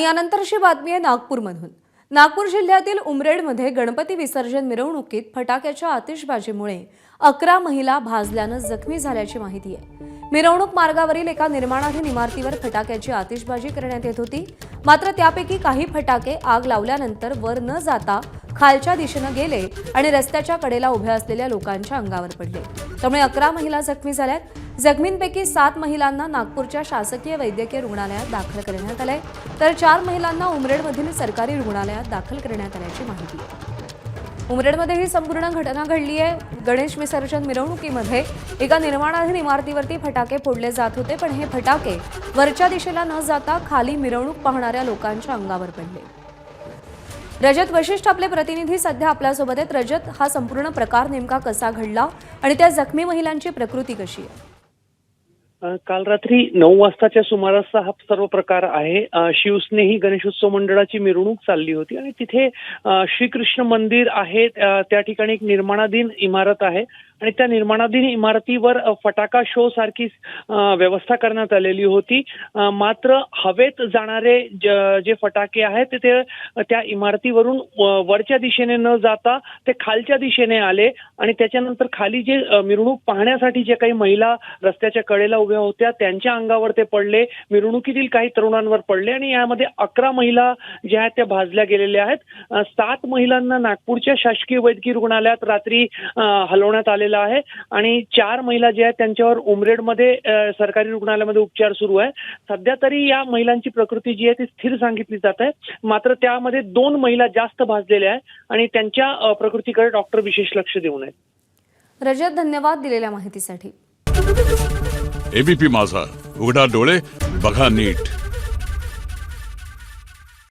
आणि यानंतरची बातमी आहे नागपूरमधून। नागपूर जिल्ह्यातील उमरेडमध्ये गणपती विसर्जन मिरवणुकीत फटाक्याच्या आतिषबाजीमुळे 11 महिला भाजल्याने जखमी झाल्याची माहिती आहे। मिरवणूक मार्गावरील एका निर्माणाधीन इमारतीवर फटाक्याची आतिषबाजी करण्यात येत होती, मात्र त्यापैकी काही फटाके आग लावल्यानंतर वर न जाता खालच्या दिशेने गेले आणि रस्त्याच्या कडेला उभ्या असलेल्या लोकांच्या अंगावर पडले। त्यामुळे 11 महिला जखमी झाल्यात। जखमींपैकी 7 महिलांना नागपूरच्या शासकीय वैद्यकीय रुग्णालयात दाखल करण्यात आले, तर 4 महिलांना उमरेडमधील सरकारी रुग्णालयात दाखल करण्यात आल्याची माहिती आहे। उमरेडमध्ये ही संपूर्ण घटना घडली आहे। गणेश विसर्जन मिरवणुकीमध्ये एका निर्माणाधीन इमारतीवरती फटाके फोडले जात होते, पण हे फटाके वरच्या दिशेला न जाता खाली मिरवणूक पाहणाऱ्या लोकांच्या अंगावर पडले। रजत वशिष्ठ आपले प्रतिनिधी सध्या आपल्यासोबत आहेत। रजत, हा संपूर्ण प्रकार नेमका कसा घडला आणि त्या जखमी महिलांची प्रकृती कशी आहे? काल रात्री 9 वाजताच्या सुमारासचा हा सर्व प्रकार आहे। शिवस्नेही गणेशोत्सव मंडळाची मिरवणूक चालली होती आणि तिथे श्रीकृष्ण मंदिर आहे, त्या ठिकाणी एक निर्माणाधीन इमारत आहे आणि त्या निर्माणाधीन इमारतीवर फटाका शो सारखी व्यवस्था करण्यात आलेली होती। मात्र हवेत जाणारे जे फटाके आहेत ते त्या इमारतीवरून वरच्या दिशेने न जाता ते खालच्या दिशेने आले आणि त्याच्यानंतर खाली जे मिरवणूक पाहण्यासाठी जे काही महिला रस्त्याच्या कडेला उभ्या होत्या त्यांच्या अंगावर ते पडले, मिरवणुकीतील काही तरुणांवर पडले आणि यामध्ये 11 महिला ज्या आहेत त्या भाजल्या गेलेल्या आहेत। 7 महिलांना नागपूरच्या शासकीय वैद्यकीय रुग्णालयात रात्री हलवण्यात आलेलं आहे आणि 4 महिला ज्या आहेत त्यांच्यावर उमरेडमध्ये सरकारी रुग्णालयामध्ये उपचार सुरू आहे। सध्या तरी या महिलांची प्रकृती जी आहे ती स्थिर सांगितली जात आहे, मात्र त्यामध्ये 2 महिला जास्त भाजलेल्या आहेत आणि त्यांच्या प्रकृतीकडे डॉक्टर विशेष लक्ष देऊन आहेत। रजत, धन्यवाद दिलेल्या माहितीसाठी। एबीपी माझा, उघडा डोळे बघा नीट।